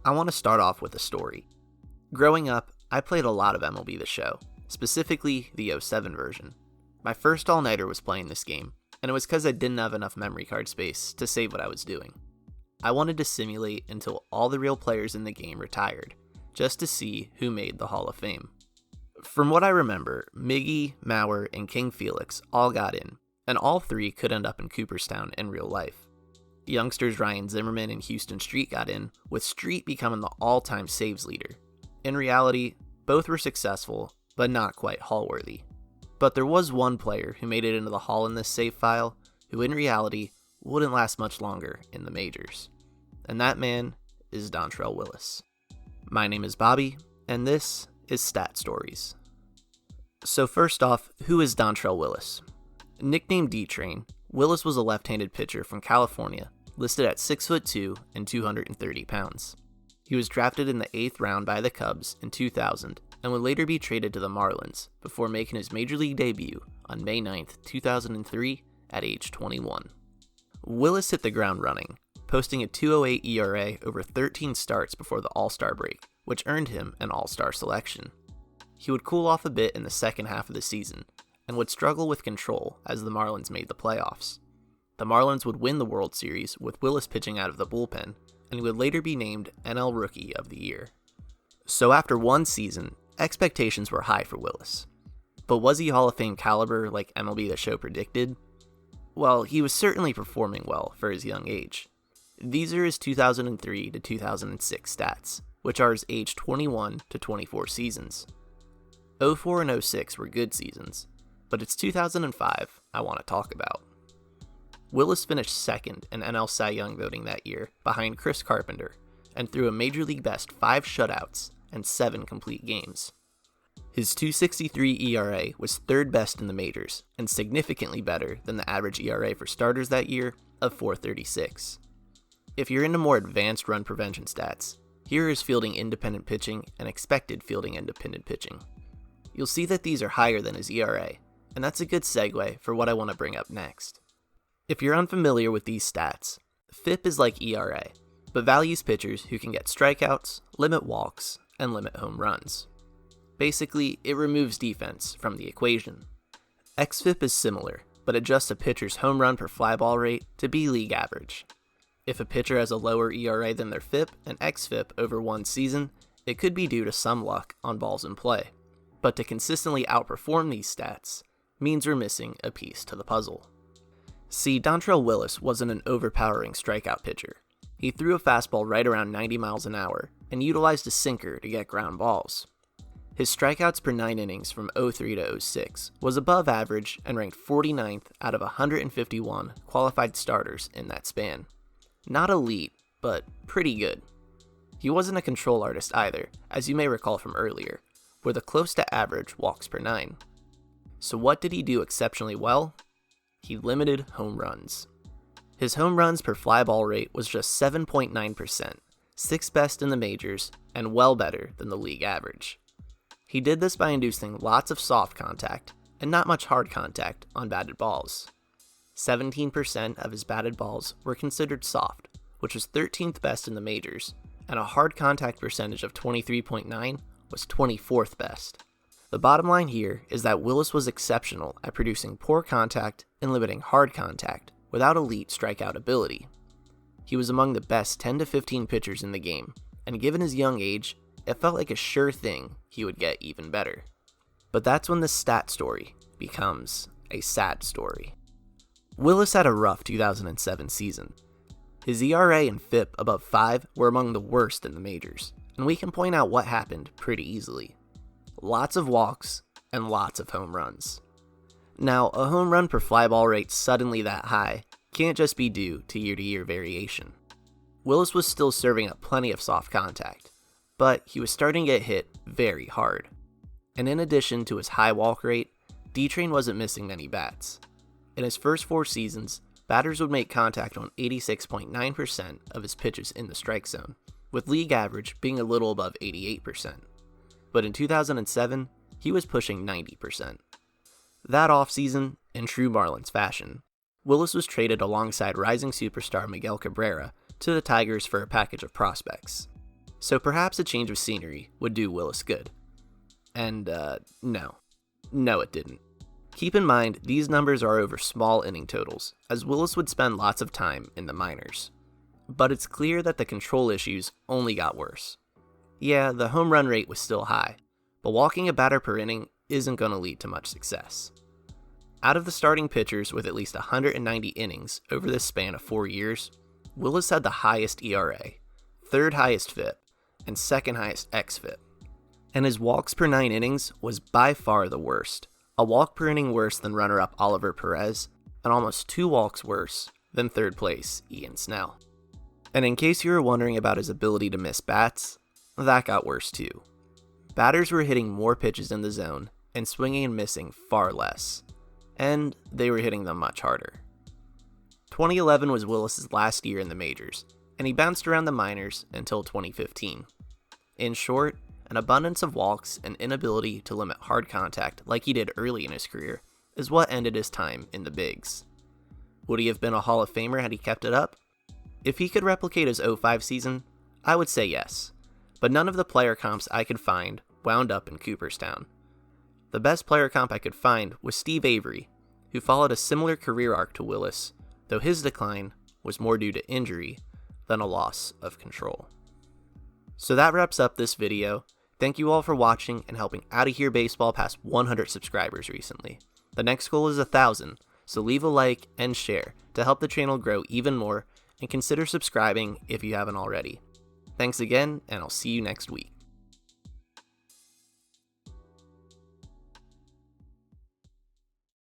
I want to start off with a story. Growing up, I played a lot of MLB The Show, specifically the '07 version. My first all-nighter was playing this game, and it was because I didn't have enough memory card space to save what I was doing. I wanted to simulate until all the real players in the game retired, just to see who made the Hall of Fame. From what I remember, Miggy, Mauer, and King Felix all got in, and all three could end up in Cooperstown in real life. Youngsters Ryan Zimmerman and Houston Street got in, with Street becoming the all-time saves leader. In reality, both were successful, but not quite Hall-worthy. But there was one player who made it into the Hall in this save file, who in reality wouldn't last much longer in the majors. And that man is Dontrelle Willis. My name is Bobby, and this is Stat Stories. So first off, who is Dontrelle Willis? Nicknamed D-Train, Willis was a left-handed pitcher from California, listed at 6'2" and 230 pounds. He was drafted in the 8th round by the Cubs in 2000 and would later be traded to the Marlins before making his major league debut on May 9, 2003 at age 21. Willis hit the ground running, posting a 2.08 ERA over 13 starts before the All-Star break, which earned him an All-Star selection. He would cool off a bit in the second half of the season, and would struggle with control as the Marlins made the playoffs. The Marlins would win the World Series with Willis pitching out of the bullpen, and he would later be named NL Rookie of the Year. So after one season, expectations were high for Willis. But was he Hall of Fame caliber like MLB The Show predicted? Well, he was certainly performing well for his young age. These are his 2003 to 2006 stats, which are his age 21 to 24 seasons. 04 and 06 were good seasons, but it's 2005 I want to talk about. Willis finished second in NL Cy Young voting that year behind Chris Carpenter and threw a Major League best 5 shutouts and 7 complete games. His .263 ERA was third best in the majors and significantly better than the average ERA for starters that year of .436. If you're into more advanced run prevention stats, here is fielding independent pitching and expected fielding independent pitching. You'll see that these are higher than his ERA, and that's a good segue for what I want to bring up next. If you're unfamiliar with these stats, FIP is like ERA, but values pitchers who can get strikeouts, limit walks, and limit home runs. Basically, it removes defense from the equation. xFIP is similar, but adjusts a pitcher's home run per fly ball rate to be league average. If a pitcher has a lower ERA than their FIP and xFIP over one season, it could be due to some luck on balls in play. But to consistently outperform these stats means we're missing a piece to the puzzle. See, Dontrelle Willis wasn't an overpowering strikeout pitcher. He threw a fastball right around 90 miles an hour and utilized a sinker to get ground balls. His strikeouts per 9 innings from 03 to 06 was above average and ranked 49th out of 151 qualified starters in that span. Not elite, but pretty good. He wasn't a control artist either, as you may recall from earlier, with a close to average walks per 9. So what did he do exceptionally well? He limited home runs. His home runs per fly ball rate was just 7.9%, 6th best in the majors, and well better than the league average. He did this by inducing lots of soft contact and not much hard contact on batted balls. 17% of his batted balls were considered soft, which was 13th best in the majors, and a hard contact percentage of 23.9 was 24th best. The bottom line here is that Willis was exceptional at producing poor contact and limiting hard contact without elite strikeout ability. He was among the best 10 to 15 pitchers in the game, and given his young age, it felt like a sure thing he would get even better. But that's when the stat story becomes a sad story. Willis had a rough 2007 season. His ERA and FIP above 5 were among the worst in the majors, and we can point out what happened pretty easily. Lots of walks and lots of home runs. Now, a home run per fly ball rate suddenly that high can't just be due to year-to-year variation. Willis was still serving up plenty of soft contact, but he was starting to get hit very hard. And in addition to his high walk rate, D-Train wasn't missing many bats. In his first 4 seasons, batters would make contact on 86.9% of his pitches in the strike zone, with league average being a little above 88%. But in 2007, he was pushing 90%. That offseason, in true Marlins fashion, Willis was traded alongside rising superstar Miguel Cabrera to the Tigers for a package of prospects. so perhaps a change of scenery would do Willis good. And, no, it didn't. Keep in mind, these numbers are over small inning totals, as Willis would spend lots of time in the minors. But it's clear that the control issues only got worse. Yeah, the home run rate was still high, but walking a batter per inning isn't going to lead to much success. Out of the starting pitchers with at least 190 innings over this span of 4 years, Willis had the highest ERA, third highest FIP, and second highest xFIP. And his walks per 9 innings was by far the worst, a walk per inning worse than runner-up Oliver Perez, and almost 2 walks worse than third place Ian Snell. And in case you were wondering about his ability to miss bats, that got worse too. Batters were hitting more pitches in the zone and swinging and missing far less, and they were hitting them much harder. 2011 was Willis's last year in the majors, and he bounced around the minors until 2015. In short, an abundance of walks and inability to limit hard contact like he did early in his career is what ended his time in the bigs. Would he have been a Hall of Famer had he kept it up? If he could replicate his 05 season, I would say yes, but none of the player comps I could find wound up in Cooperstown. The best player comp I could find was Steve Avery, who followed a similar career arc to Willis, though his decline was more due to injury than a loss of control. So that wraps up this video. Thank you all for watching and helping Outta Here Baseball pass 100 subscribers recently. The next goal is 1,000, so leave a like and share to help the channel grow even more, and consider subscribing if you haven't already. Thanks again, and I'll see you next week.